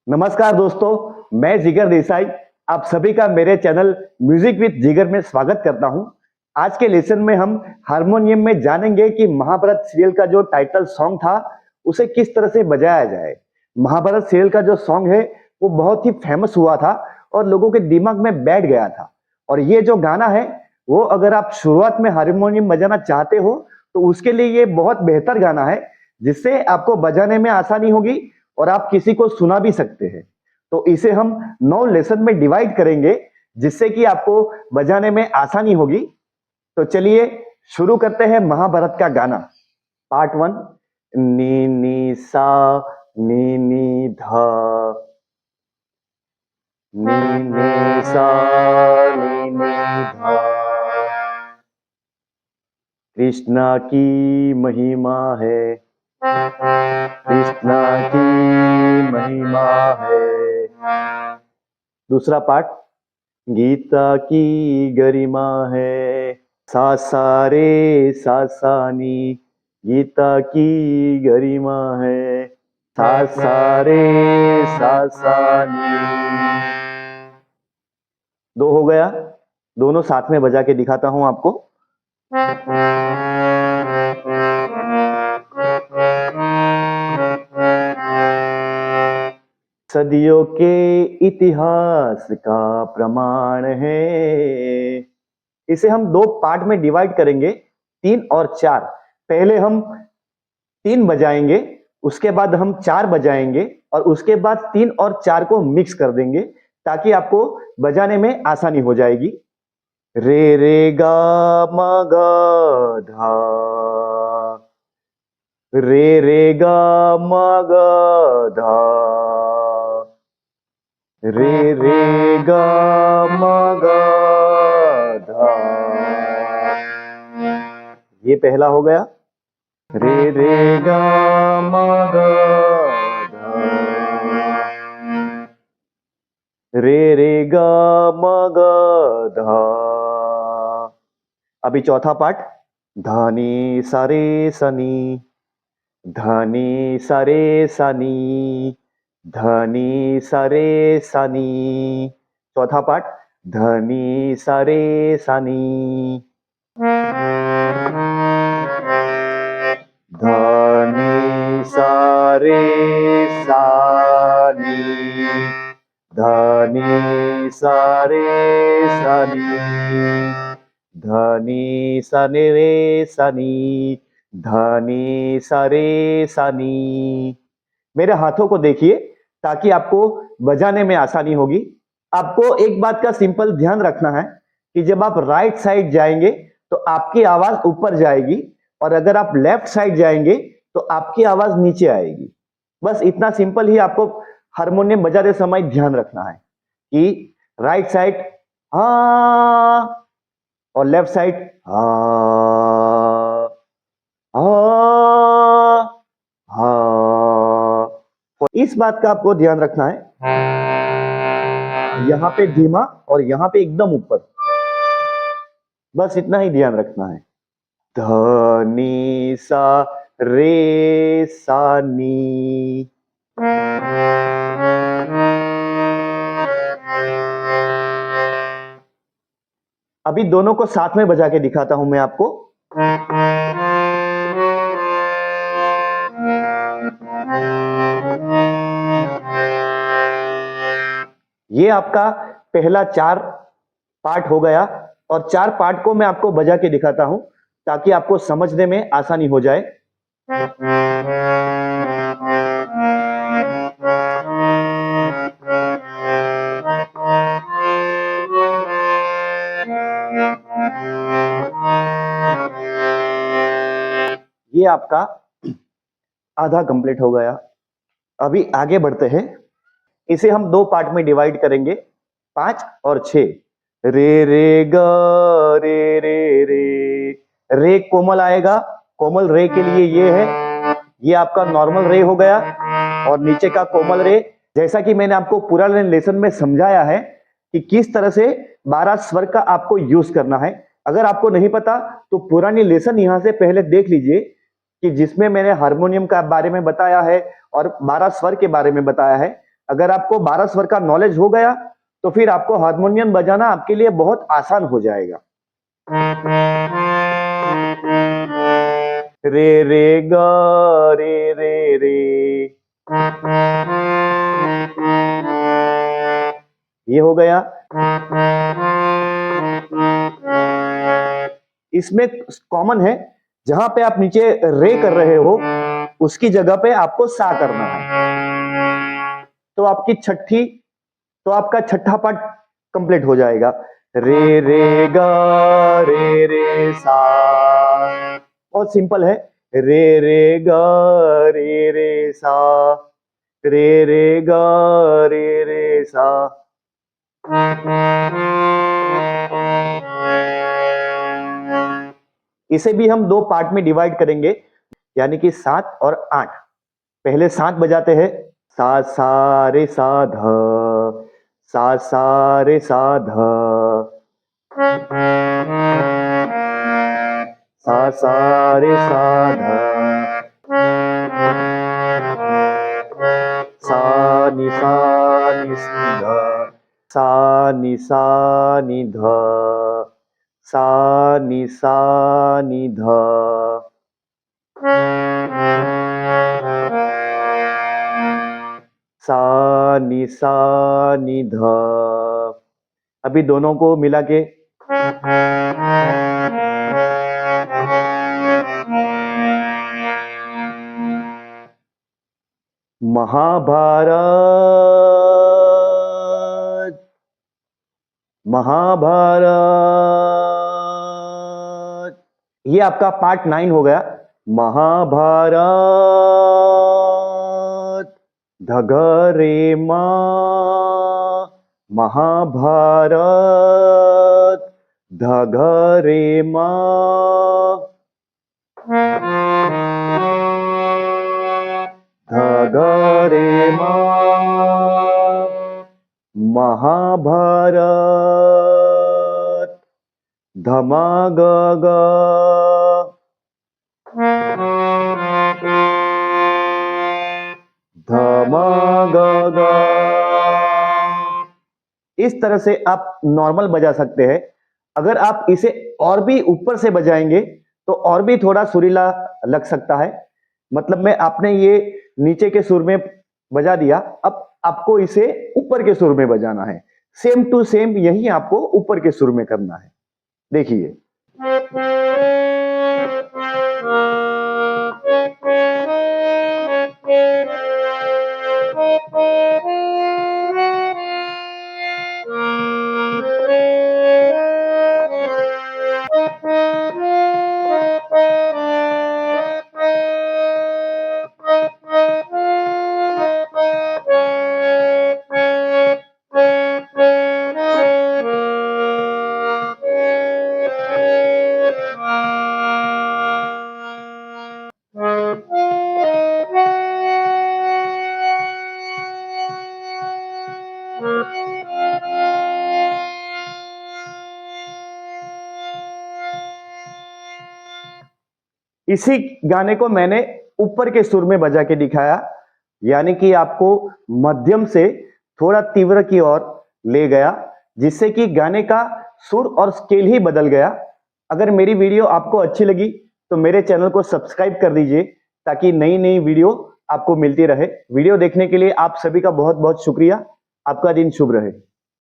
नमस्कार दोस्तों, मैं जिगर देसाई आप सभी का मेरे चैनल म्यूजिक विद जिगर में स्वागत करता हूं। आज के लेसन में हम हारमोनियम में जानेंगे कि महाभारत सीरियल का जो टाइटल सॉन्ग था उसे किस तरह से बजाया जाए। महाभारत सीरियल का जो सॉन्ग है वो बहुत ही फेमस हुआ था और लोगों के दिमाग में बैठ गया था। और ये जो गाना है वो अगर आप शुरुआत में हारमोनियम बजाना चाहते हो तो उसके लिए ये बहुत बेहतर गाना है, जिससे आपको बजाने में आसानी होगी और आप किसी को सुना भी सकते हैं। तो इसे हम 9 लेसन में डिवाइड करेंगे जिससे कि आपको बजाने में आसानी होगी। तो चलिए शुरू करते हैं महाभारत का गाना। पार्ट 1 नी नी सा नी नी धा, नी नी सा नी नी धा। कृष्णा की महिमा है, कृष्णा की महिमा है। दूसरा पार्ट गीता की गरिमा है, सा सा रे सा सा नी। गीता की गरिमा है, सा सा रे सा सा नी। 2 हो गया, दोनों साथ में बजा के दिखाता हूं आपको। सदियों के इतिहास का प्रमाण है। इसे हम 2 पार्ट में डिवाइड करेंगे, 3 और 4। पहले हम 3 बजाएंगे, उसके बाद हम 4 बजाएंगे और उसके बाद 3 और 4 को मिक्स कर देंगे ताकि आपको बजाने में आसानी हो जाएगी। रे रे गा मा गा धा, रे रे गा मा गा धा, रे रे गा मा गा धा। ये पहला हो गया। रे रे गा मा गा धा, रे रे गा मा गा धा। अभी चौथा पार्ट धानी सारे सनी, धनी सरे सनी, धनी सरे सनी। चौथा पार्ट धनी सरे सनी, धनी सरे सनी, धनी सरे सनी, धनी सने रे सनी, धनी सरे सनी। मेरे हाथों को देखिए ताकि आपको बजाने में आसानी होगी। आपको एक बात का सिंपल ध्यान रखना है कि जब आप राइट साइड जाएंगे तो आपकी आवाज ऊपर जाएगी और अगर आप लेफ्ट साइड जाएंगे तो आपकी आवाज नीचे आएगी। बस इतना सिंपल ही आपको हारमोनियम बजाते समय ध्यान रखना है कि राइट साइड हाँ और लेफ्ट साइड हाँ हाँ हाँ। तो इस बात का आपको ध्यान रखना है, यहाँ पे धीमा और यहाँ पे एकदम ऊपर। बस इतना ही ध्यान रखना है। धनी सा रे सा नी। अभी दोनों को साथ में बजा के दिखाता हूं मैं आपको। ये आपका पहला 4 पार्ट हो गया और 4 पार्ट को मैं आपको बजा के दिखाता हूं ताकि आपको समझने में आसानी हो जाए। ये आपका आधा कंप्लीट हो गया। अभी आगे बढ़ते हैं। इसे हम 2 पार्ट में डिवाइड करेंगे, 5 और 6। रे रे ग रे रे रे। रे कोमल आएगा, कोमल रे के लिए ये है, ये आपका नॉर्मल रे हो गया और नीचे का कोमल रे। जैसा कि मैंने आपको पूरा लेसन में समझाया है कि किस तरह से 12 स्वर का आपको यूज करना है। अगर आपको नहीं पता तो पुरानी लेसन यहां से पहले देख लीजिए कि जिसमें मैंने हारमोनियम का बारे में बताया है और 12 स्वर के बारे में बताया है। अगर आपको 12 स्वर का नॉलेज हो गया तो फिर आपको हारमोनियम बजाना आपके लिए बहुत आसान हो जाएगा। रे रे ग रे रे रे, ये हो गया। इसमें कॉमन है, जहां पे आप नीचे रे कर रहे हो उसकी जगह पे आपको सा करना है, तो आपका छठा पार्ट कंप्लीट हो जाएगा। रे रे ग रे रे सा, बहुत सिंपल है। रे रे ग रे रे सा, रे रे ग रे रे सा। इसे भी हम 2 पार्ट में डिवाइड करेंगे, यानी कि 7 और 8। पहले 7 बजाते हैं, सा सा रे सा ध, सा सा रे सा ध, सा सा रे सा ध, सा नि ध, सा नि ध, सा नि ध। सा नि ध। अभी दोनों को मिला के महाभारत महाभारत, ये आपका पार्ट 9 हो गया। महाभारत धग रे मा, महाभारत धग रे मा, धग रे मा, महाभारत धमा ग ग, धमा ग ग। इस तरह से आप नॉर्मल बजा सकते हैं। अगर आप इसे और भी ऊपर से बजाएंगे तो और भी थोड़ा सुरीला लग सकता है। मतलब में आपने ये नीचे के सुर में बजा दिया, अब आपको इसे ऊपर के सुर में बजाना है। सेम टू सेम यही आपको ऊपर के सुर में करना है। देखिए, इसी गाने को मैंने ऊपर के सुर में बजा के दिखाया, यानी कि आपको मध्यम से थोड़ा तीव्र की ओर ले गया, जिससे कि गाने का सुर और स्केल ही बदल गया। अगर मेरी वीडियो आपको अच्छी लगी तो मेरे चैनल को सब्सक्राइब कर दीजिए ताकि नई नई वीडियो आपको मिलती रहे। वीडियो देखने के लिए आप सभी का बहुत बहुत शुक्रिया। आपका दिन शुभ रहे।